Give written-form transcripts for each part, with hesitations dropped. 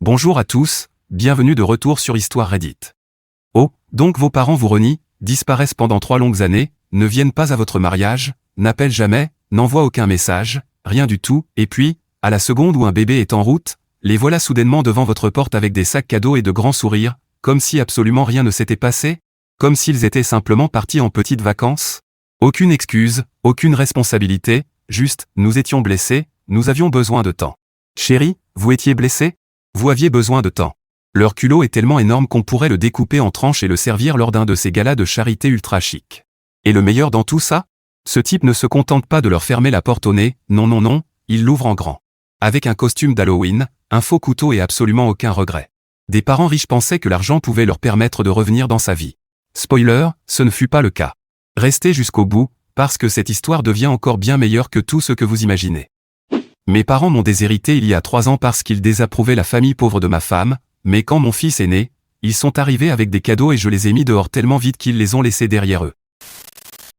Bonjour à tous, bienvenue de retour sur Histoire Reddit. Oh, donc vos parents vous renient, disparaissent pendant 3 longues années, ne viennent pas à votre mariage, n'appellent jamais, n'envoient aucun message, rien du tout, et puis, à la seconde où un bébé est en route, les voilà soudainement devant votre porte avec des sacs cadeaux et de grands sourires, comme si absolument rien ne s'était passé, comme s'ils étaient simplement partis en petites vacances. Aucune excuse, aucune responsabilité, juste, nous étions blessés, nous avions besoin de temps. Chérie, vous étiez blessée ? Vous aviez besoin de temps. Leur culot est tellement énorme qu'on pourrait le découper en tranches et le servir lors d'un de ces galas de charité ultra chic. Et le meilleur dans tout ça ? Ce type ne se contente pas de leur fermer la porte au nez, non, il l'ouvre en grand. Avec un costume d'Halloween, un faux couteau et absolument aucun regret. Des parents riches pensaient que l'argent pouvait leur permettre de revenir dans sa vie. Spoiler, ce ne fut pas le cas. Restez jusqu'au bout, parce que cette histoire devient encore bien meilleure que tout ce que vous imaginez. Mes parents m'ont déshérité il y a 3 ans parce qu'ils désapprouvaient la famille pauvre de ma femme, mais quand mon fils est né, ils sont arrivés avec des cadeaux et je les ai mis dehors tellement vite qu'ils les ont laissés derrière eux.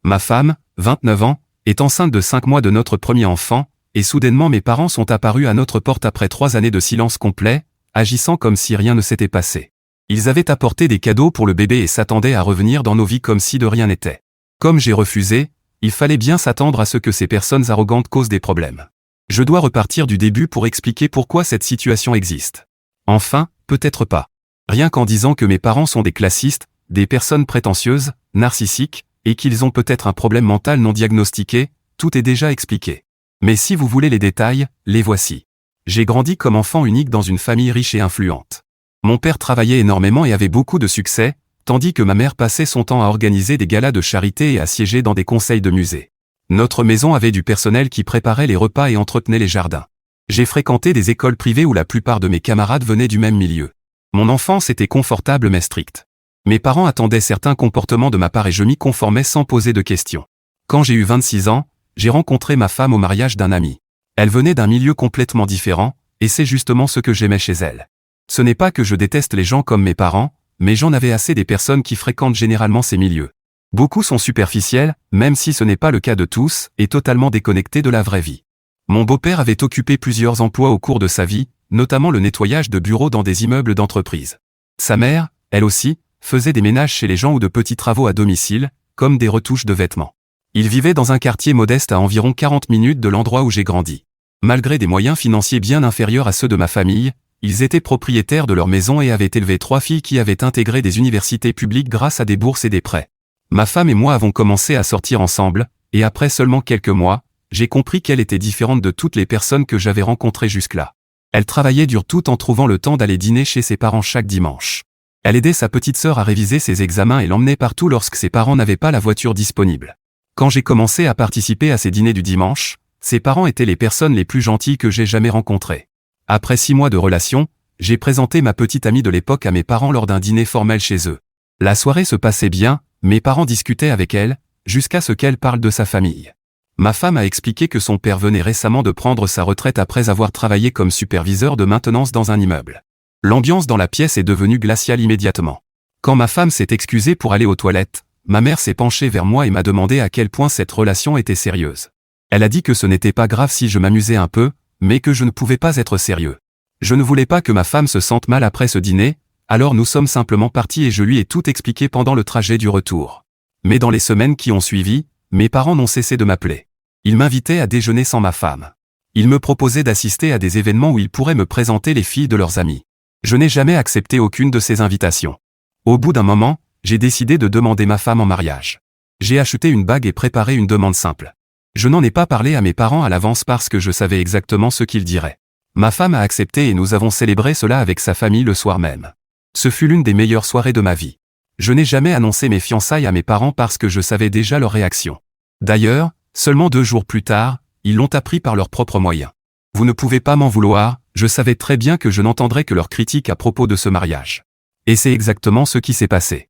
Ma femme, 29 ans, est enceinte de 5 mois de notre premier enfant, et soudainement mes parents sont apparus à notre porte après 3 années de silence complet, agissant comme si rien ne s'était passé. Ils avaient apporté des cadeaux pour le bébé et s'attendaient à revenir dans nos vies comme si de rien n'était. Comme j'ai refusé, il fallait bien s'attendre à ce que ces personnes arrogantes causent des problèmes. Je dois repartir du début pour expliquer pourquoi cette situation existe. Enfin, peut-être pas. Rien qu'en disant que mes parents sont des classistes, des personnes prétentieuses, narcissiques, et qu'ils ont peut-être un problème mental non diagnostiqué, tout est déjà expliqué. Mais si vous voulez les détails, les voici. J'ai grandi comme enfant unique dans une famille riche et influente. Mon père travaillait énormément et avait beaucoup de succès, tandis que ma mère passait son temps à organiser des galas de charité et à siéger dans des conseils de musée. Notre maison avait du personnel qui préparait les repas et entretenait les jardins. J'ai fréquenté des écoles privées où la plupart de mes camarades venaient du même milieu. Mon enfance était confortable mais stricte. Mes parents attendaient certains comportements de ma part et je m'y conformais sans poser de questions. Quand j'ai eu 26 ans, j'ai rencontré ma femme au mariage d'un ami. Elle venait d'un milieu complètement différent, et c'est justement ce que j'aimais chez elle. Ce n'est pas que je déteste les gens comme mes parents, mais j'en avais assez des personnes qui fréquentent généralement ces milieux. Beaucoup sont superficiels, même si ce n'est pas le cas de tous, et totalement déconnectés de la vraie vie. Mon beau-père avait occupé plusieurs emplois au cours de sa vie, notamment le nettoyage de bureaux dans des immeubles d'entreprise. Sa mère, elle aussi, faisait des ménages chez les gens ou de petits travaux à domicile, comme des retouches de vêtements. Il vivait dans un quartier modeste à environ 40 minutes de l'endroit où j'ai grandi. Malgré des moyens financiers bien inférieurs à ceux de ma famille, ils étaient propriétaires de leur maison et avaient élevé 3 filles qui avaient intégré des universités publiques grâce à des bourses et des prêts. Ma femme et moi avons commencé à sortir ensemble, et après seulement quelques mois, j'ai compris qu'elle était différente de toutes les personnes que j'avais rencontrées jusque-là. Elle travaillait dur tout en trouvant le temps d'aller dîner chez ses parents chaque dimanche. Elle aidait sa petite sœur à réviser ses examens et l'emmenait partout lorsque ses parents n'avaient pas la voiture disponible. Quand j'ai commencé à participer à ces dîners du dimanche, ses parents étaient les personnes les plus gentilles que j'ai jamais rencontrées. Après 6 mois de relation, j'ai présenté ma petite amie de l'époque à mes parents lors d'un dîner formel chez eux. La soirée se passait bien, mes parents discutaient avec elle, jusqu'à ce qu'elle parle de sa famille. Ma femme a expliqué que son père venait récemment de prendre sa retraite après avoir travaillé comme superviseur de maintenance dans un immeuble. L'ambiance dans la pièce est devenue glaciale immédiatement. Quand ma femme s'est excusée pour aller aux toilettes, ma mère s'est penchée vers moi et m'a demandé à quel point cette relation était sérieuse. Elle a dit que ce n'était pas grave si je m'amusais un peu, mais que je ne pouvais pas être sérieux. Je ne voulais pas que ma femme se sente mal après ce dîner, alors nous sommes simplement partis et je lui ai tout expliqué pendant le trajet du retour. Mais dans les semaines qui ont suivi, mes parents n'ont cessé de m'appeler. Ils m'invitaient à déjeuner sans ma femme. Ils me proposaient d'assister à des événements où ils pourraient me présenter les filles de leurs amis. Je n'ai jamais accepté aucune de ces invitations. Au bout d'un moment, j'ai décidé de demander ma femme en mariage. J'ai acheté une bague et préparé une demande simple. Je n'en ai pas parlé à mes parents à l'avance parce que je savais exactement ce qu'ils diraient. Ma femme a accepté et nous avons célébré cela avec sa famille le soir même. Ce fut l'une des meilleures soirées de ma vie. Je n'ai jamais annoncé mes fiançailles à mes parents parce que je savais déjà leur réaction. D'ailleurs, seulement 2 jours plus tard, ils l'ont appris par leurs propres moyens. Vous ne pouvez pas m'en vouloir, je savais très bien que je n'entendrais que leurs critiques à propos de ce mariage. Et c'est exactement ce qui s'est passé.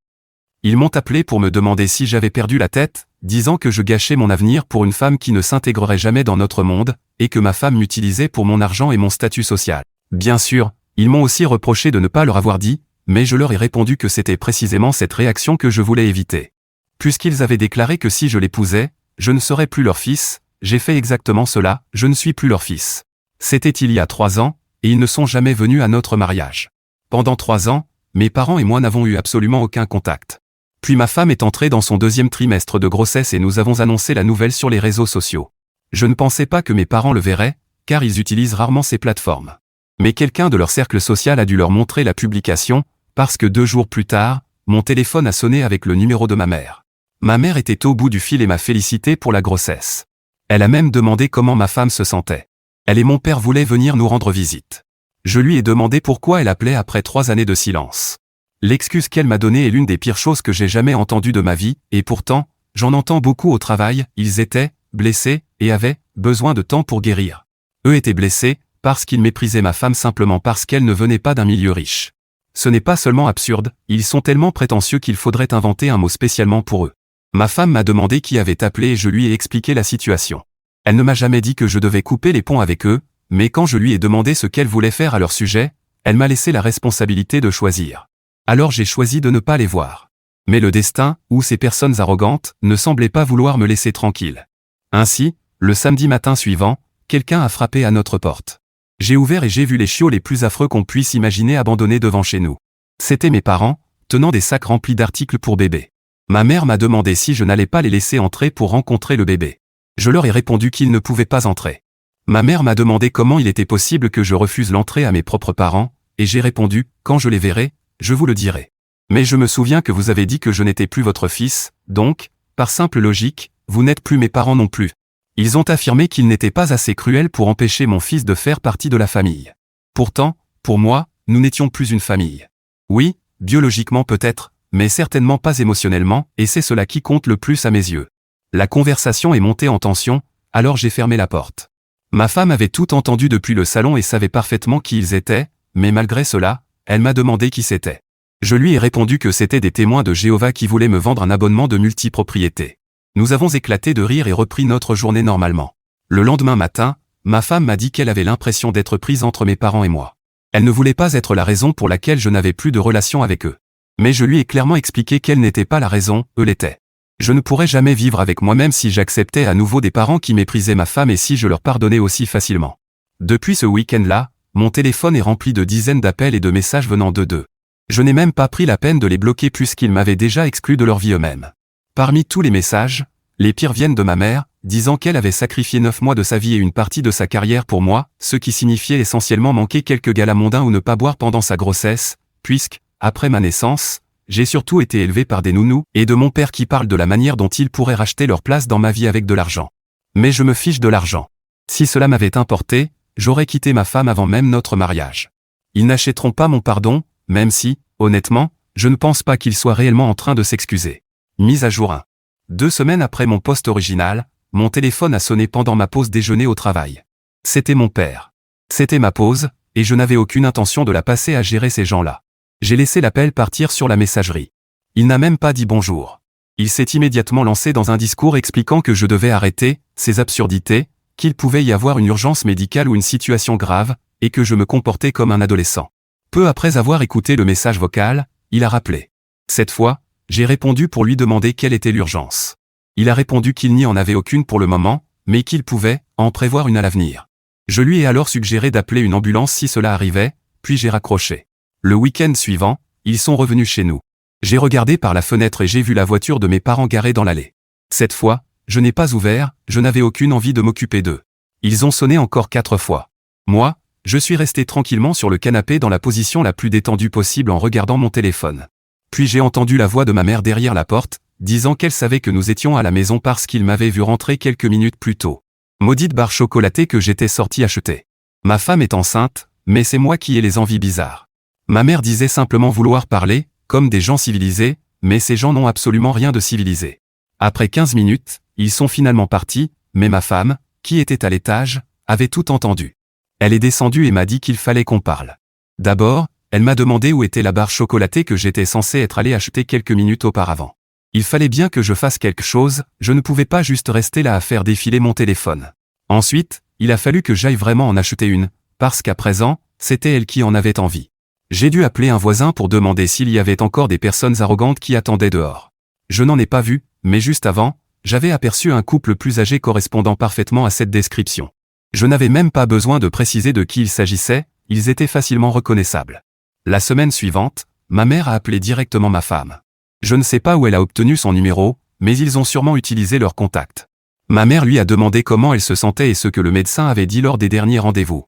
Ils m'ont appelé pour me demander si j'avais perdu la tête, disant que je gâchais mon avenir pour une femme qui ne s'intégrerait jamais dans notre monde, et que ma femme m'utilisait pour mon argent et mon statut social. Bien sûr, ils m'ont aussi reproché de ne pas leur avoir dit, mais je leur ai répondu que c'était précisément cette réaction que je voulais éviter. Puisqu'ils avaient déclaré que si je l'épousais, je ne serais plus leur fils, j'ai fait exactement cela, je ne suis plus leur fils. C'était il y a 3 ans, et ils ne sont jamais venus à notre mariage. Pendant 3 ans, mes parents et moi n'avons eu absolument aucun contact. Puis ma femme est entrée dans son 2e trimestre de grossesse et nous avons annoncé la nouvelle sur les réseaux sociaux. Je ne pensais pas que mes parents le verraient, car ils utilisent rarement ces plateformes. Mais quelqu'un de leur cercle social a dû leur montrer la publication, parce que 2 jours plus tard, mon téléphone a sonné avec le numéro de ma mère. Ma mère était au bout du fil et m'a félicité pour la grossesse. Elle a même demandé comment ma femme se sentait. Elle et mon père voulaient venir nous rendre visite. Je lui ai demandé pourquoi elle appelait après 3 années de silence. L'excuse qu'elle m'a donnée est l'une des pires choses que j'ai jamais entendues de ma vie, et pourtant, j'en entends beaucoup au travail, ils étaient blessés et avaient besoin de temps pour guérir. Eux étaient blessés parce qu'ils méprisaient ma femme simplement parce qu'elle ne venait pas d'un milieu riche. Ce n'est pas seulement absurde, ils sont tellement prétentieux qu'il faudrait inventer un mot spécialement pour eux. Ma femme m'a demandé qui avait appelé et je lui ai expliqué la situation. Elle ne m'a jamais dit que je devais couper les ponts avec eux, mais quand je lui ai demandé ce qu'elle voulait faire à leur sujet, elle m'a laissé la responsabilité de choisir. Alors j'ai choisi de ne pas les voir. Mais le destin, ou ces personnes arrogantes, ne semblaient pas vouloir me laisser tranquille. Ainsi, le samedi matin suivant, quelqu'un a frappé à notre porte. J'ai ouvert et j'ai vu les chiots les plus affreux qu'on puisse imaginer abandonnés devant chez nous. C'étaient mes parents, tenant des sacs remplis d'articles pour bébé. Ma mère m'a demandé si je n'allais pas les laisser entrer pour rencontrer le bébé. Je leur ai répondu qu'ils ne pouvaient pas entrer. Ma mère m'a demandé comment il était possible que je refuse l'entrée à mes propres parents, et j'ai répondu, quand je les verrai, je vous le dirai. Mais je me souviens que vous avez dit que je n'étais plus votre fils, donc, par simple logique, vous n'êtes plus mes parents non plus. Ils ont affirmé qu'ils n'étaient pas assez cruels pour empêcher mon fils de faire partie de la famille. Pourtant, pour moi, nous n'étions plus une famille. Oui, biologiquement peut-être, mais certainement pas émotionnellement, et c'est cela qui compte le plus à mes yeux. La conversation est montée en tension, alors j'ai fermé la porte. Ma femme avait tout entendu depuis le salon et savait parfaitement qui ils étaient, mais malgré cela, elle m'a demandé qui c'était. Je lui ai répondu que c'était des témoins de Jéhovah qui voulaient me vendre un abonnement de multipropriété. Nous avons éclaté de rire et repris notre journée normalement. Le lendemain matin, ma femme m'a dit qu'elle avait l'impression d'être prise entre mes parents et moi. Elle ne voulait pas être la raison pour laquelle je n'avais plus de relation avec eux. Mais je lui ai clairement expliqué qu'elle n'était pas la raison, eux l'étaient. Je ne pourrais jamais vivre avec moi-même si j'acceptais à nouveau des parents qui méprisaient ma femme et si je leur pardonnais aussi facilement. Depuis ce week-end-là, mon téléphone est rempli de dizaines d'appels et de messages venant d'eux. Je n'ai même pas pris la peine de les bloquer puisqu'ils m'avaient déjà exclu de leur vie eux-mêmes. Parmi tous les messages, les pires viennent de ma mère, disant qu'elle avait sacrifié 9 mois de sa vie et une partie de sa carrière pour moi, ce qui signifiait essentiellement manquer quelques galas mondains ou ne pas boire pendant sa grossesse, puisque, après ma naissance, j'ai surtout été élevé par des nounous, et de mon père qui parle de la manière dont ils pourraient racheter leur place dans ma vie avec de l'argent. Mais je me fiche de l'argent. Si cela m'avait importé, j'aurais quitté ma femme avant même notre mariage. Ils n'achèteront pas mon pardon, même si, honnêtement, je ne pense pas qu'ils soient réellement en train de s'excuser. Mise à jour 1. 2 semaines après mon post original, mon téléphone a sonné pendant ma pause déjeuner au travail. C'était mon père. C'était ma pause, et je n'avais aucune intention de la passer à gérer ces gens-là. J'ai laissé l'appel partir sur la messagerie. Il n'a même pas dit bonjour. Il s'est immédiatement lancé dans un discours expliquant que je devais arrêter ces absurdités, qu'il pouvait y avoir une urgence médicale ou une situation grave, et que je me comportais comme un adolescent. Peu après avoir écouté le message vocal, il a rappelé. Cette fois, j'ai répondu pour lui demander quelle était l'urgence. Il a répondu qu'il n'y en avait aucune pour le moment, mais qu'il pouvait en prévoir une à l'avenir. Je lui ai alors suggéré d'appeler une ambulance si cela arrivait, puis j'ai raccroché. Le week-end suivant, ils sont revenus chez nous. J'ai regardé par la fenêtre et j'ai vu la voiture de mes parents garée dans l'allée. Cette fois, je n'ai pas ouvert, je n'avais aucune envie de m'occuper d'eux. Ils ont sonné encore 4 fois. Moi, je suis resté tranquillement sur le canapé dans la position la plus détendue possible en regardant mon téléphone. Puis j'ai entendu la voix de ma mère derrière la porte, disant qu'elle savait que nous étions à la maison parce qu'il m'avait vu rentrer quelques minutes plus tôt. Maudite barre chocolatée que j'étais sorti acheter. Ma femme est enceinte, mais c'est moi qui ai les envies bizarres. Ma mère disait simplement vouloir parler, comme des gens civilisés, mais ces gens n'ont absolument rien de civilisé. Après 15 minutes, ils sont finalement partis, mais ma femme, qui était à l'étage, avait tout entendu. Elle est descendue et m'a dit qu'il fallait qu'on parle. D'abord, elle m'a demandé où était la barre chocolatée que j'étais censé être allé acheter quelques minutes auparavant. Il fallait bien que je fasse quelque chose, je ne pouvais pas juste rester là à faire défiler mon téléphone. Ensuite, il a fallu que j'aille vraiment en acheter une, parce qu'à présent, c'était elle qui en avait envie. J'ai dû appeler un voisin pour demander s'il y avait encore des personnes arrogantes qui attendaient dehors. Je n'en ai pas vu, mais juste avant, j'avais aperçu un couple plus âgé correspondant parfaitement à cette description. Je n'avais même pas besoin de préciser de qui il s'agissait, ils étaient facilement reconnaissables. La semaine suivante, ma mère a appelé directement ma femme. Je ne sais pas où elle a obtenu son numéro, mais ils ont sûrement utilisé leur contact. Ma mère lui a demandé comment elle se sentait et ce que le médecin avait dit lors des derniers rendez-vous.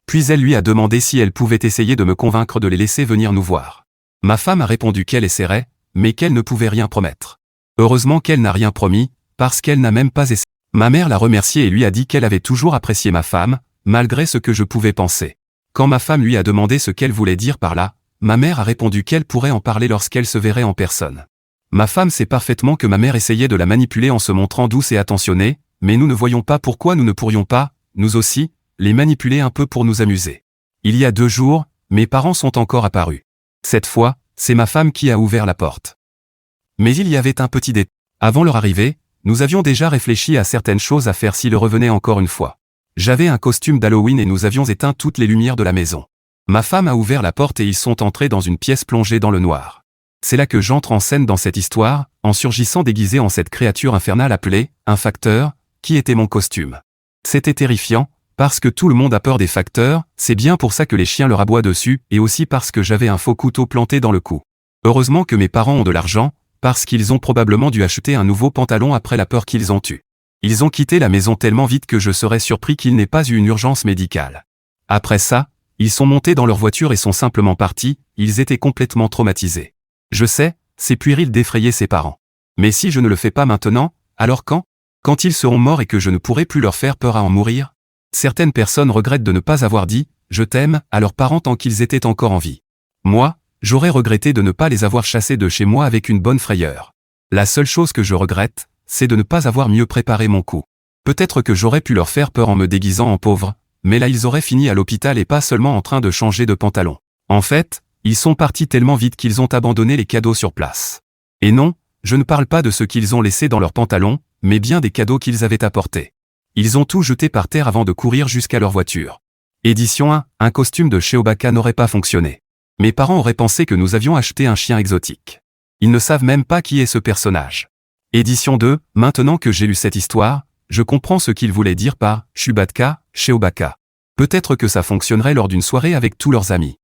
Puis elle lui a demandé si elle pouvait essayer de me convaincre de les laisser venir nous voir. Ma femme a répondu qu'elle essaierait, mais qu'elle ne pouvait rien promettre. Heureusement qu'elle n'a rien promis, parce qu'elle n'a même pas essayé. Ma mère l'a remercié et lui a dit qu'elle avait toujours apprécié ma femme, malgré ce que je pouvais penser. Quand ma femme lui a demandé ce qu'elle voulait dire par là, ma mère a répondu qu'elle pourrait en parler lorsqu'elle se verrait en personne. Ma femme sait parfaitement que ma mère essayait de la manipuler en se montrant douce et attentionnée, mais nous ne voyons pas pourquoi nous ne pourrions pas, nous aussi, les manipuler un peu pour nous amuser. Il y a 2 jours, mes parents sont encore apparus. Cette fois, c'est ma femme qui a ouvert la porte. Mais il y avait un petit détail. Avant leur arrivée, nous avions déjà réfléchi à certaines choses à faire s'ils revenaient encore une fois. J'avais un costume d'Halloween et nous avions éteint toutes les lumières de la maison. Ma femme a ouvert la porte et ils sont entrés dans une pièce plongée dans le noir. C'est là que j'entre en scène dans cette histoire, en surgissant déguisé en cette créature infernale appelée un facteur, qui était mon costume. C'était terrifiant, parce que tout le monde a peur des facteurs, c'est bien pour ça que les chiens leur aboient dessus, et aussi parce que j'avais un faux couteau planté dans le cou. Heureusement que mes parents ont de l'argent, parce qu'ils ont probablement dû acheter un nouveau pantalon après la peur qu'ils ont eue. Ils ont quitté la maison tellement vite que je serais surpris qu'il n'ait pas eu une urgence médicale. Après ça, ils sont montés dans leur voiture et sont simplement partis, ils étaient complètement traumatisés. Je sais, c'est puéril d'effrayer ses parents. Mais si je ne le fais pas maintenant, alors quand ? Quand ils seront morts et que je ne pourrai plus leur faire peur à en mourir ? Certaines personnes regrettent de ne pas avoir dit « je t'aime » à leurs parents tant qu'ils étaient encore en vie. Moi, j'aurais regretté de ne pas les avoir chassés de chez moi avec une bonne frayeur. La seule chose que je regrette, c'est de ne pas avoir mieux préparé mon coup. Peut-être que j'aurais pu leur faire peur en me déguisant en pauvre, mais là ils auraient fini à l'hôpital et pas seulement en train de changer de pantalon. En fait, ils sont partis tellement vite qu'ils ont abandonné les cadeaux sur place. Et non, je ne parle pas de ce qu'ils ont laissé dans leurs pantalons, mais bien des cadeaux qu'ils avaient apportés. Ils ont tout jeté par terre avant de courir jusqu'à leur voiture. Édition 1, un costume de Chewbacca n'aurait pas fonctionné. Mes parents auraient pensé que nous avions acheté un chien exotique. Ils ne savent même pas qui est ce personnage. Édition 2, maintenant que j'ai lu cette histoire, je comprends ce qu'ils voulaient dire par « Chewbacca ». Peut-être que ça fonctionnerait lors d'une soirée avec tous leurs amis.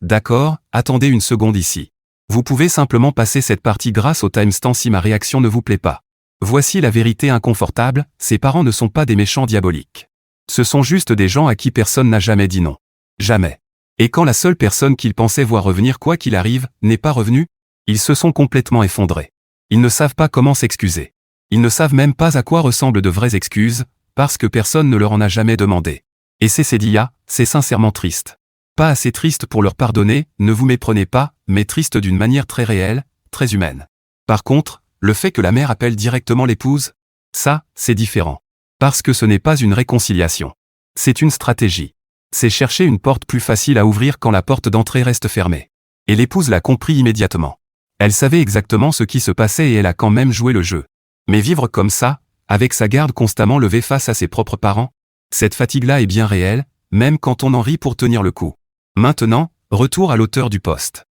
D'accord, attendez une seconde ici. Vous pouvez simplement passer cette partie grâce au timestamp si ma réaction ne vous plaît pas. Voici la vérité inconfortable, ces parents ne sont pas des méchants diaboliques. Ce sont juste des gens à qui personne n'a jamais dit non. Jamais. Et quand la seule personne qu'ils pensaient voir revenir quoi qu'il arrive, n'est pas revenue, ils se sont complètement effondrés. Ils ne savent pas comment s'excuser. Ils ne savent même pas à quoi ressemblent de vraies excuses, parce que personne ne leur en a jamais demandé. Et c'est sincèrement triste. Pas assez triste pour leur pardonner, ne vous méprenez pas, mais triste d'une manière très réelle, très humaine. Par contre, le fait que la mère appelle directement l'épouse, ça, c'est différent. Parce que ce n'est pas une réconciliation. C'est une stratégie. C'est chercher une porte plus facile à ouvrir quand la porte d'entrée reste fermée. Et l'épouse l'a compris immédiatement. Elle savait exactement ce qui se passait et elle a quand même joué le jeu. Mais vivre comme ça, avec sa garde constamment levée face à ses propres parents, cette fatigue-là est bien réelle, même quand on en rit pour tenir le coup. Maintenant, retour à l'auteur du post.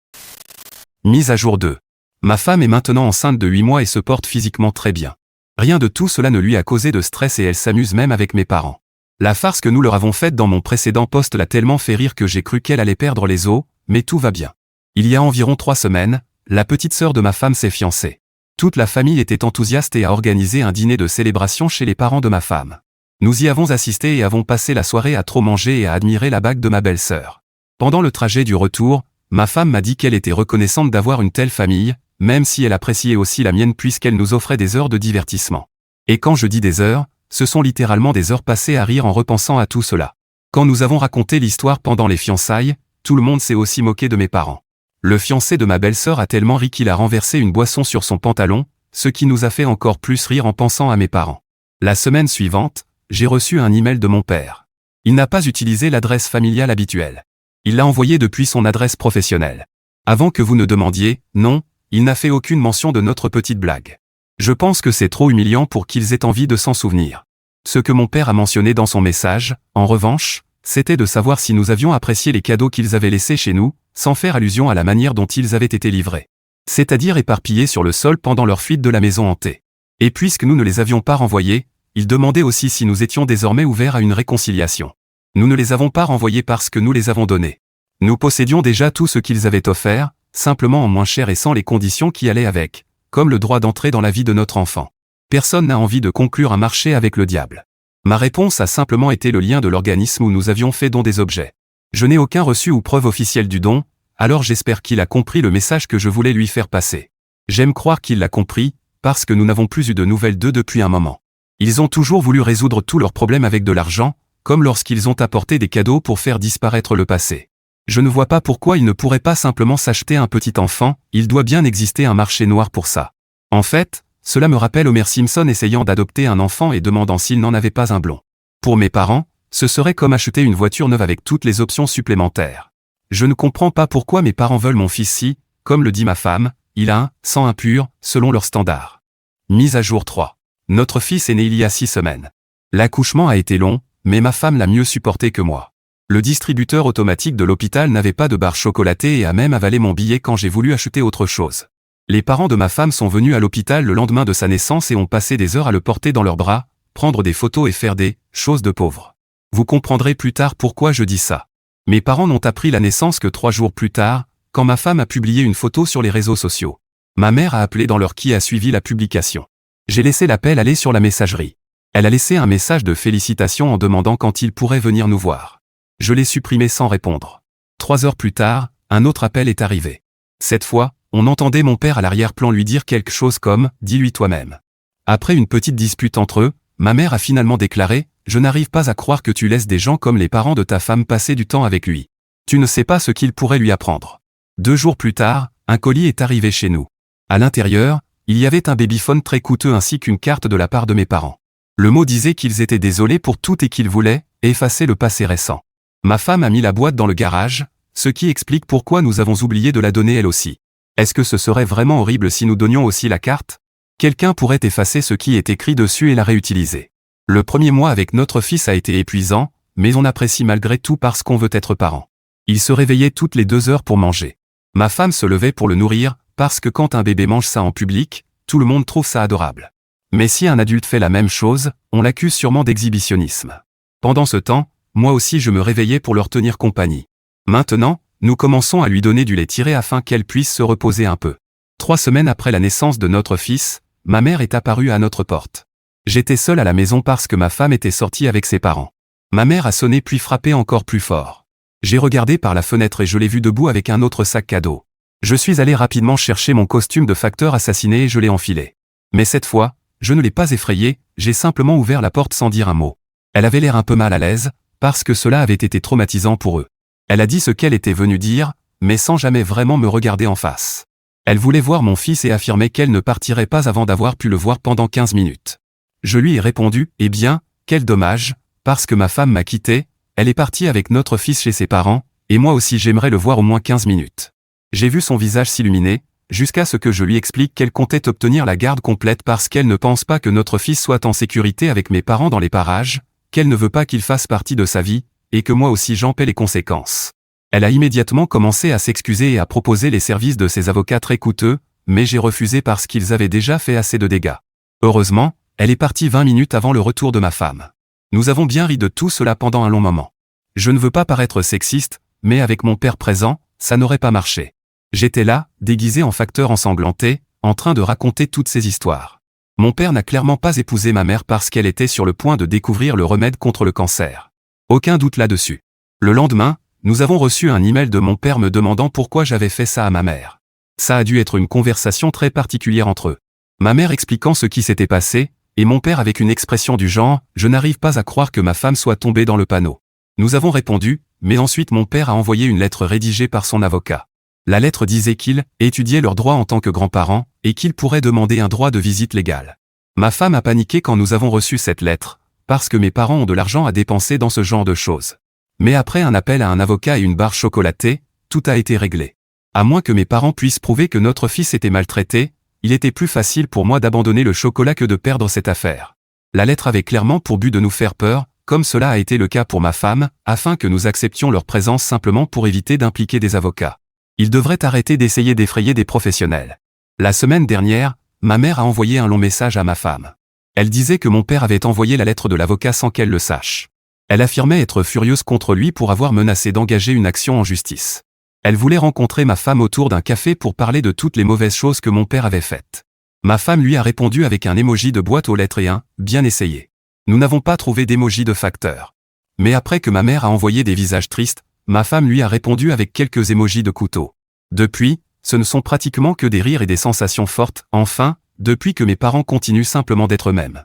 Mise à jour 2. Ma femme est maintenant enceinte de 8 mois et se porte physiquement très bien. Rien de tout cela ne lui a causé de stress et elle s'amuse même avec mes parents. La farce que nous leur avons faite dans mon précédent post l'a tellement fait rire que j'ai cru qu'elle allait perdre les os, mais tout va bien. Il y a environ 3 semaines, la petite sœur de ma femme s'est fiancée. Toute la famille était enthousiaste et a organisé un dîner de célébration chez les parents de ma femme. Nous y avons assisté et avons passé la soirée à trop manger et à admirer la bague de ma belle-sœur. Pendant le trajet du retour, ma femme m'a dit qu'elle était reconnaissante d'avoir une telle famille, même si elle appréciait aussi la mienne puisqu'elle nous offrait des heures de divertissement. Et quand je dis des heures, ce sont littéralement des heures passées à rire en repensant à tout cela. Quand nous avons raconté l'histoire pendant les fiançailles, tout le monde s'est aussi moqué de mes parents. Le fiancé de ma belle-sœur a tellement ri qu'il a renversé une boisson sur son pantalon, ce qui nous a fait encore plus rire en pensant à mes parents. La semaine suivante, j'ai reçu un email de mon père. Il n'a pas utilisé l'adresse familiale habituelle. Il l'a envoyé depuis son adresse professionnelle. Avant que vous ne demandiez, non, il n'a fait aucune mention de notre petite blague. Je pense que c'est trop humiliant pour qu'ils aient envie de s'en souvenir. Ce que mon père a mentionné dans son message, en revanche, c'était de savoir si nous avions apprécié les cadeaux qu'ils avaient laissés chez nous, sans faire allusion à la manière dont ils avaient été livrés. C'est-à-dire éparpillés sur le sol pendant leur fuite de la maison hantée. Et puisque nous ne les avions pas renvoyés, il demandait aussi si nous étions désormais ouverts à une réconciliation. Nous ne les avons pas renvoyés parce que nous les avons donnés. Nous possédions déjà tout ce qu'ils avaient offert, simplement en moins cher et sans les conditions qui allaient avec, comme le droit d'entrer dans la vie de notre enfant. Personne n'a envie de conclure un marché avec le diable. Ma réponse a simplement été le lien de l'organisme où nous avions fait don des objets. Je n'ai aucun reçu ou preuve officielle du don, alors j'espère qu'il a compris le message que je voulais lui faire passer. J'aime croire qu'il l'a compris, parce que nous n'avons plus eu de nouvelles d'eux depuis un moment. Ils ont toujours voulu résoudre tous leurs problèmes avec de l'argent, comme lorsqu'ils ont apporté des cadeaux pour faire disparaître le passé. Je ne vois pas pourquoi ils ne pourraient pas simplement s'acheter un petit enfant, il doit bien exister un marché noir pour ça. En fait, cela me rappelle Homer Simpson essayant d'adopter un enfant et demandant s'il n'en avait pas un blond. Pour mes parents, ce serait comme acheter une voiture neuve avec toutes les options supplémentaires. Je ne comprends pas pourquoi mes parents veulent mon fils si, comme le dit ma femme, il a un sang impur, selon leurs standards. Mise à jour 3. Notre fils est né il y a 6 semaines. L'accouchement a été long, mais ma femme l'a mieux supporté que moi. Le distributeur automatique de l'hôpital n'avait pas de barre chocolatée et a même avalé mon billet quand j'ai voulu acheter autre chose. Les parents de ma femme sont venus à l'hôpital le lendemain de sa naissance et ont passé des heures à le porter dans leurs bras, prendre des photos et faire des choses de pauvres. Vous comprendrez plus tard pourquoi je dis ça. Mes parents n'ont appris la naissance que 3 jours plus tard, quand ma femme a publié une photo sur les réseaux sociaux. Ma mère a appelé dans l'heure qui a suivi la publication. J'ai laissé l'appel aller sur la messagerie. Elle a laissé un message de félicitations en demandant quand il pourrait venir nous voir. Je l'ai supprimé sans répondre. 3 heures plus tard, un autre appel est arrivé. Cette fois, on entendait mon père à l'arrière-plan lui dire quelque chose comme « dis-lui toi-même ». Après une petite dispute entre eux, ma mère a finalement déclaré « Je n'arrive pas à croire que tu laisses des gens comme les parents de ta femme passer du temps avec lui. Tu ne sais pas ce qu'il pourrait lui apprendre ». 2 jours plus tard, un colis est arrivé chez nous. À l'intérieur, il y avait un babyphone très coûteux ainsi qu'une carte de la part de mes parents. Le mot disait qu'ils étaient désolés pour tout et qu'ils voulaient effacer le passé récent. Ma femme a mis la boîte dans le garage, ce qui explique pourquoi nous avons oublié de la donner elle aussi. Est-ce que ce serait vraiment horrible si nous donnions aussi la carte? Quelqu'un pourrait effacer ce qui est écrit dessus et la réutiliser. Le premier mois avec notre fils a été épuisant, mais on apprécie malgré tout parce qu'on veut être parent. Il se réveillait toutes les 2 heures pour manger. Ma femme se levait pour le nourrir, parce que quand un bébé mange ça en public, tout le monde trouve ça adorable. Mais si un adulte fait la même chose, on l'accuse sûrement d'exhibitionnisme. Pendant ce temps, moi aussi je me réveillais pour leur tenir compagnie. Maintenant, nous commençons à lui donner du lait tiré afin qu'elle puisse se reposer un peu. 3 semaines après la naissance de notre fils, ma mère est apparue à notre porte. J'étais seul à la maison parce que ma femme était sortie avec ses parents. Ma mère a sonné puis frappé encore plus fort. J'ai regardé par la fenêtre et je l'ai vue debout avec un autre sac cadeau. Je suis allé rapidement chercher mon costume de facteur assassiné et je l'ai enfilé. Mais cette fois, je ne l'ai pas effrayée, j'ai simplement ouvert la porte sans dire un mot. Elle avait l'air un peu mal à l'aise, parce que cela avait été traumatisant pour eux. Elle a dit ce qu'elle était venue dire, mais sans jamais vraiment me regarder en face. Elle voulait voir mon fils et affirmait qu'elle ne partirait pas avant d'avoir pu le voir pendant 15 minutes. Je lui ai répondu, eh bien, quel dommage, parce que ma femme m'a quitté, elle est partie avec notre fils chez ses parents, et moi aussi j'aimerais le voir au moins 15 minutes. J'ai vu son visage s'illuminer, jusqu'à ce que je lui explique qu'elle comptait obtenir la garde complète parce qu'elle ne pense pas que notre fils soit en sécurité avec mes parents dans les parages, qu'elle ne veut pas qu'il fasse partie de sa vie, et que moi aussi j'en paie les conséquences. Elle a immédiatement commencé à s'excuser et à proposer les services de ses avocats très coûteux, mais j'ai refusé parce qu'ils avaient déjà fait assez de dégâts. Heureusement, elle est partie 20 minutes avant le retour de ma femme. Nous avons bien ri de tout cela pendant un long moment. Je ne veux pas paraître sexiste, mais avec mon père présent, ça n'aurait pas marché. J'étais là, déguisé en facteur ensanglanté, en train de raconter toutes ces histoires. Mon père n'a clairement pas épousé ma mère parce qu'elle était sur le point de découvrir le remède contre le cancer. Aucun doute là-dessus. Le lendemain, nous avons reçu un email de mon père me demandant pourquoi j'avais fait ça à ma mère. Ça a dû être une conversation très particulière entre eux. Ma mère expliquant ce qui s'était passé, et mon père avec une expression du genre « Je n'arrive pas à croire que ma femme soit tombée dans le panneau ». Nous avons répondu, mais ensuite mon père a envoyé une lettre rédigée par son avocat. La lettre disait qu'il étudiait leurs droits en tant que grands-parents, et qu'il pourrait demander un droit de visite légal. Ma femme a paniqué quand nous avons reçu cette lettre, parce que mes parents ont de l'argent à dépenser dans ce genre de choses. Mais après un appel à un avocat et une barre chocolatée, tout a été réglé. À moins que mes parents puissent prouver que notre fils était maltraité, il était plus facile pour moi d'abandonner le chocolat que de perdre cette affaire. La lettre avait clairement pour but de nous faire peur, comme cela a été le cas pour ma femme, afin que nous acceptions leur présence simplement pour éviter d'impliquer des avocats. Ils devraient arrêter d'essayer d'effrayer des professionnels. La semaine dernière, ma mère a envoyé un long message à ma femme. Elle disait que mon père avait envoyé la lettre de l'avocat sans qu'elle le sache. Elle affirmait être furieuse contre lui pour avoir menacé d'engager une action en justice. Elle voulait rencontrer ma femme autour d'un café pour parler de toutes les mauvaises choses que mon père avait faites. Ma femme lui a répondu avec un emoji de boîte aux lettres et un « bien essayé ». Nous n'avons pas trouvé d'émoji de facteur. Mais après que ma mère a envoyé des visages tristes, ma femme lui a répondu avec quelques émojis de couteau. Depuis, ce ne sont pratiquement que des rires et des sensations fortes, enfin, depuis que mes parents continuent simplement d'être eux-mêmes.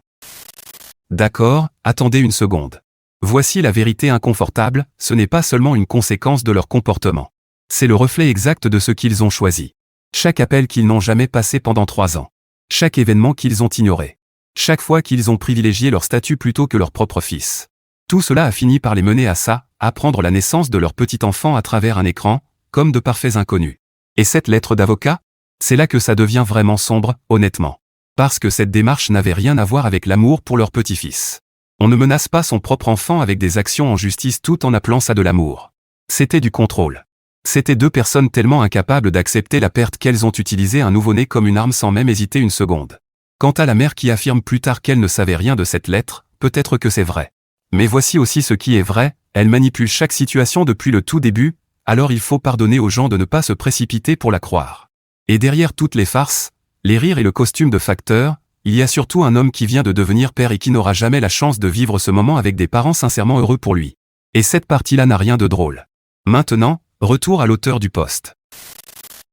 D'accord, attendez une seconde. Voici la vérité inconfortable, ce n'est pas seulement une conséquence de leur comportement. C'est le reflet exact de ce qu'ils ont choisi. Chaque appel qu'ils n'ont jamais passé pendant 3 ans. Chaque événement qu'ils ont ignoré. Chaque fois qu'ils ont privilégié leur statut plutôt que leur propre fils. Tout cela a fini par les mener à ça, apprendre la naissance de leur petit enfant à travers un écran, comme de parfaits inconnus. Et cette lettre d'avocat? C'est là que ça devient vraiment sombre, honnêtement. Parce que cette démarche n'avait rien à voir avec l'amour pour leur petit-fils. On ne menace pas son propre enfant avec des actions en justice tout en appelant ça de l'amour. C'était du contrôle. C'étaient 2 personnes tellement incapables d'accepter la perte qu'elles ont utilisé un nouveau-né comme une arme sans même hésiter une seconde. Quant à la mère qui affirme plus tard qu'elle ne savait rien de cette lettre, peut-être que c'est vrai. Mais voici aussi ce qui est vrai, elle manipule chaque situation depuis le tout début, alors il faut pardonner aux gens de ne pas se précipiter pour la croire. Et derrière toutes les farces, les rires et le costume de facteur, il y a surtout un homme qui vient de devenir père et qui n'aura jamais la chance de vivre ce moment avec des parents sincèrement heureux pour lui. Et cette partie-là n'a rien de drôle. Maintenant, retour à l'auteur du post.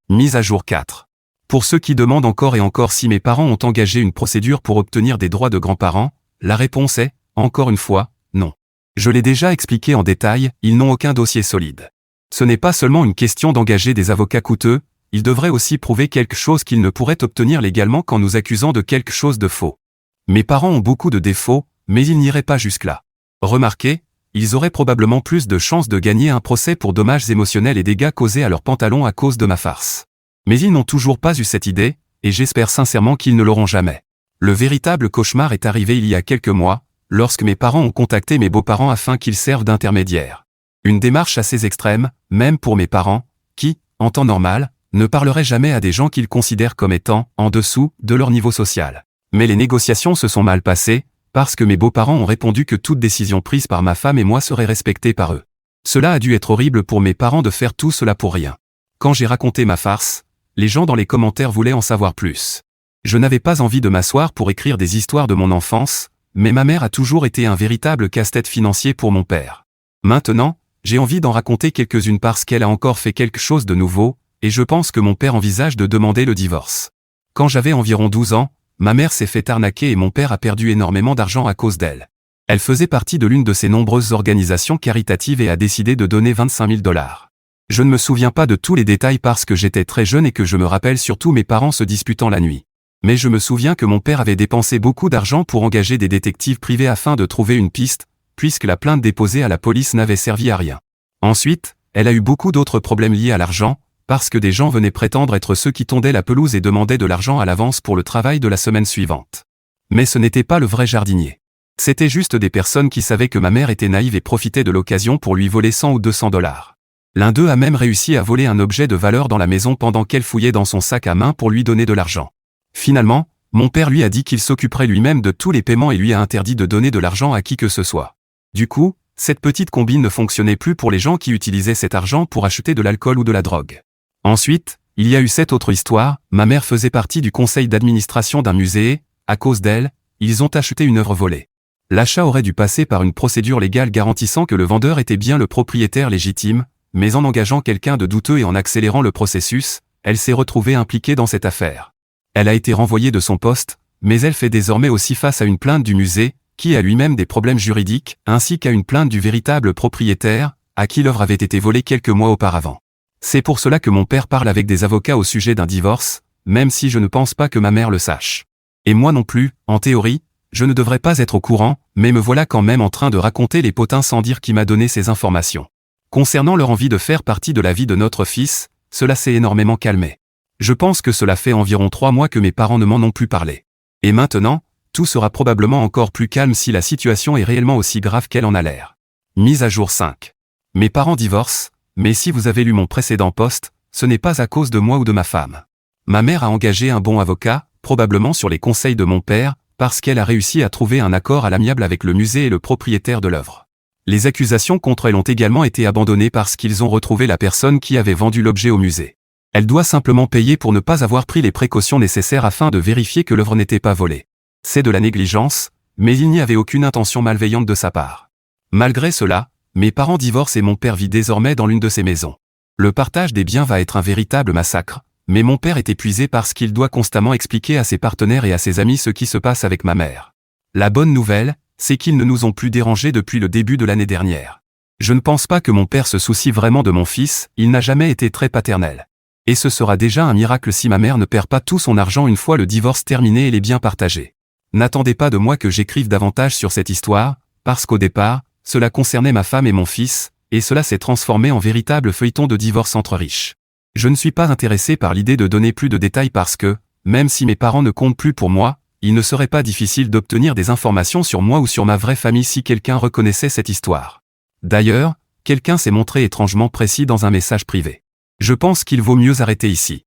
Mise à jour 4. Pour ceux qui demandent encore et encore si mes parents ont engagé une procédure pour obtenir des droits de grands-parents, la réponse est, encore une fois, non. Je l'ai déjà expliqué en détail, ils n'ont aucun dossier solide. Ce n'est pas seulement une question d'engager des avocats coûteux, ils devraient aussi prouver quelque chose qu'ils ne pourraient obtenir légalement qu'en nous accusant de quelque chose de faux. Mes parents ont beaucoup de défauts, mais ils n'iraient pas jusque-là. Remarquez, ils auraient probablement plus de chances de gagner un procès pour dommages émotionnels et dégâts causés à leurs pantalons à cause de ma farce. Mais ils n'ont toujours pas eu cette idée, et j'espère sincèrement qu'ils ne l'auront jamais. Le véritable cauchemar est arrivé il y a quelques mois, lorsque mes parents ont contacté mes beaux-parents afin qu'ils servent d'intermédiaires. Une démarche assez extrême, même pour mes parents, qui, en temps normal, ne parleraient jamais à des gens qu'ils considèrent comme étant en dessous de leur niveau social. Mais les négociations se sont mal passées, parce que mes beaux-parents ont répondu que toute décision prise par ma femme et moi serait respectée par eux. Cela a dû être horrible pour mes parents de faire tout cela pour rien. Quand j'ai raconté ma farce, les gens dans les commentaires voulaient en savoir plus. Je n'avais pas envie de m'asseoir pour écrire des histoires de mon enfance, mais ma mère a toujours été un véritable casse-tête financier pour mon père. Maintenant, j'ai envie d'en raconter quelques-unes parce qu'elle a encore fait quelque chose de nouveau, et je pense que mon père envisage de demander le divorce. Quand j'avais environ 12 ans, ma mère s'est fait arnaquer et mon père a perdu énormément d'argent à cause d'elle. Elle faisait partie de l'une de ces nombreuses organisations caritatives et a décidé de donner 25 000 $. Je ne me souviens pas de tous les détails parce que j'étais très jeune et que je me rappelle surtout mes parents se disputant la nuit. Mais je me souviens que mon père avait dépensé beaucoup d'argent pour engager des détectives privés afin de trouver une piste, puisque la plainte déposée à la police n'avait servi à rien. Ensuite, elle a eu beaucoup d'autres problèmes liés à l'argent, parce que des gens venaient prétendre être ceux qui tondaient la pelouse et demandaient de l'argent à l'avance pour le travail de la semaine suivante. Mais ce n'était pas le vrai jardinier. C'était juste des personnes qui savaient que ma mère était naïve et profitaient de l'occasion pour lui voler 100 ou 200 $. L'un d'eux a même réussi à voler un objet de valeur dans la maison pendant qu'elle fouillait dans son sac à main pour lui donner de l'argent. Finalement, mon père lui a dit qu'il s'occuperait lui-même de tous les paiements et lui a interdit de donner de l'argent à qui que ce soit. Du coup, cette petite combine ne fonctionnait plus pour les gens qui utilisaient cet argent pour acheter de l'alcool ou de la drogue. Ensuite, il y a eu cette autre histoire, ma mère faisait partie du conseil d'administration d'un musée et, à cause d'elle, ils ont acheté une œuvre volée. L'achat aurait dû passer par une procédure légale garantissant que le vendeur était bien le propriétaire légitime, mais en engageant quelqu'un de douteux et en accélérant le processus, elle s'est retrouvée impliquée dans cette affaire. Elle a été renvoyée de son poste, mais elle fait désormais aussi face à une plainte du musée, qui a lui-même des problèmes juridiques, ainsi qu'à une plainte du véritable propriétaire, à qui l'œuvre avait été volée quelques mois auparavant. C'est pour cela que mon père parle avec des avocats au sujet d'un divorce, même si je ne pense pas que ma mère le sache. Et moi non plus, en théorie, je ne devrais pas être au courant, mais me voilà quand même en train de raconter les potins sans dire qui m'a donné ces informations. Concernant leur envie de faire partie de la vie de notre fils, cela s'est énormément calmé. Je pense que cela fait environ 3 mois que mes parents ne m'en ont plus parlé. Et maintenant, tout sera probablement encore plus calme si la situation est réellement aussi grave qu'elle en a l'air. Mise à jour 5. Mes parents divorcent, mais si vous avez lu mon précédent post, ce n'est pas à cause de moi ou de ma femme. Ma mère a engagé un bon avocat, probablement sur les conseils de mon père, parce qu'elle a réussi à trouver un accord à l'amiable avec le musée et le propriétaire de l'œuvre. Les accusations contre elle ont également été abandonnées parce qu'ils ont retrouvé la personne qui avait vendu l'objet au musée. Elle doit simplement payer pour ne pas avoir pris les précautions nécessaires afin de vérifier que l'œuvre n'était pas volée. C'est de la négligence, mais il n'y avait aucune intention malveillante de sa part. Malgré cela, mes parents divorcent et mon père vit désormais dans l'une de ces maisons. Le partage des biens va être un véritable massacre, mais mon père est épuisé parce qu'il doit constamment expliquer à ses partenaires et à ses amis ce qui se passe avec ma mère. La bonne nouvelle, c'est qu'ils ne nous ont plus dérangés depuis le début de l'année dernière. Je ne pense pas que mon père se soucie vraiment de mon fils, il n'a jamais été très paternel. Et ce sera déjà un miracle si ma mère ne perd pas tout son argent une fois le divorce terminé et les biens partagés. N'attendez pas de moi que j'écrive davantage sur cette histoire, parce qu'au départ, cela concernait ma femme et mon fils, et cela s'est transformé en véritable feuilleton de divorce entre riches. Je ne suis pas intéressé par l'idée de donner plus de détails parce que, même si mes parents ne comptent plus pour moi, il ne serait pas difficile d'obtenir des informations sur moi ou sur ma vraie famille si quelqu'un reconnaissait cette histoire. D'ailleurs, quelqu'un s'est montré étrangement précis dans un message privé. Je pense qu'il vaut mieux arrêter ici.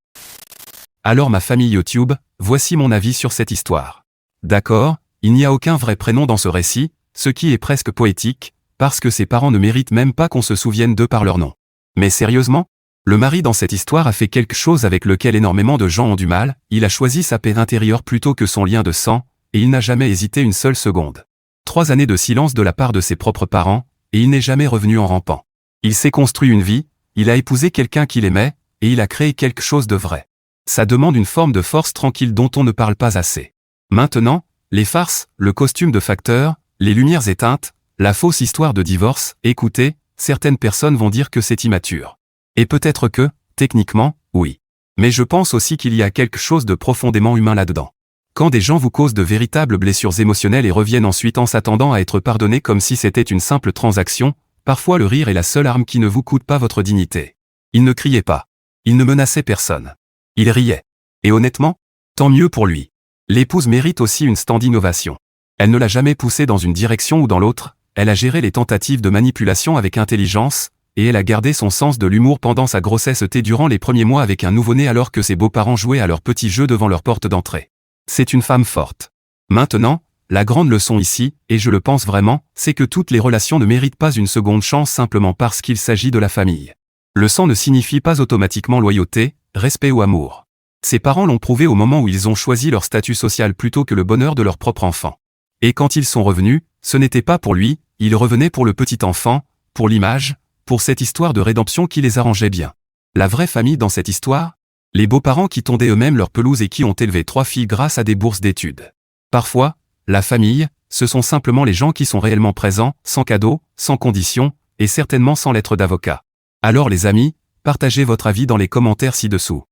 Alors ma famille YouTube, voici mon avis sur cette histoire. D'accord, il n'y a aucun vrai prénom dans ce récit, ce qui est presque poétique, parce que ses parents ne méritent même pas qu'on se souvienne d'eux par leur nom. Mais sérieusement ? Le mari dans cette histoire a fait quelque chose avec lequel énormément de gens ont du mal, il a choisi sa paix intérieure plutôt que son lien de sang, et il n'a jamais hésité une seule seconde. 3 années de silence de la part de ses propres parents, et il n'est jamais revenu en rampant. Il s'est construit une vie, il a épousé quelqu'un qu'il aimait, et il a créé quelque chose de vrai. Ça demande une forme de force tranquille dont on ne parle pas assez. Maintenant, les farces, le costume de facteur, les lumières éteintes, la fausse histoire de divorce, écoutez, certaines personnes vont dire que c'est immature. Et peut-être que, techniquement, oui. Mais je pense aussi qu'il y a quelque chose de profondément humain là-dedans. Quand des gens vous causent de véritables blessures émotionnelles et reviennent ensuite en s'attendant à être pardonnés comme si c'était une simple transaction, parfois le rire est la seule arme qui ne vous coûte pas votre dignité. Il ne criait pas. Il ne menaçait personne. Il riait. Et honnêtement, tant mieux pour lui. L'épouse mérite aussi une standing ovation. Elle ne l'a jamais poussé dans une direction ou dans l'autre, elle a géré les tentatives de manipulation avec intelligence, et elle a gardé son sens de l'humour pendant sa grossesse durant les premiers mois avec un nouveau-né alors que ses beaux-parents jouaient à leur petit jeu devant leur porte d'entrée. C'est une femme forte. Maintenant, la grande leçon ici, et je le pense vraiment, c'est que toutes les relations ne méritent pas une seconde chance simplement parce qu'il s'agit de la famille. Le sang ne signifie pas automatiquement loyauté, respect ou amour. Ses parents l'ont prouvé au moment où ils ont choisi leur statut social plutôt que le bonheur de leur propre enfant. Et quand ils sont revenus, ce n'était pas pour lui, ils revenaient pour le petit enfant, pour l'image, pour cette histoire de rédemption qui les arrangeait bien. La vraie famille dans cette histoire ? Les beaux-parents qui tondaient eux-mêmes leur pelouse et qui ont élevé 3 filles grâce à des bourses d'études. Parfois, la famille, ce sont simplement les gens qui sont réellement présents, sans cadeaux, sans conditions, et certainement sans lettre d'avocat. Alors les amis, partagez votre avis dans les commentaires ci-dessous.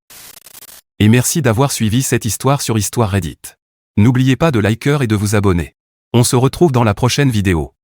Et merci d'avoir suivi cette histoire sur Histoire Reddit. N'oubliez pas de liker et de vous abonner. On se retrouve dans la prochaine vidéo.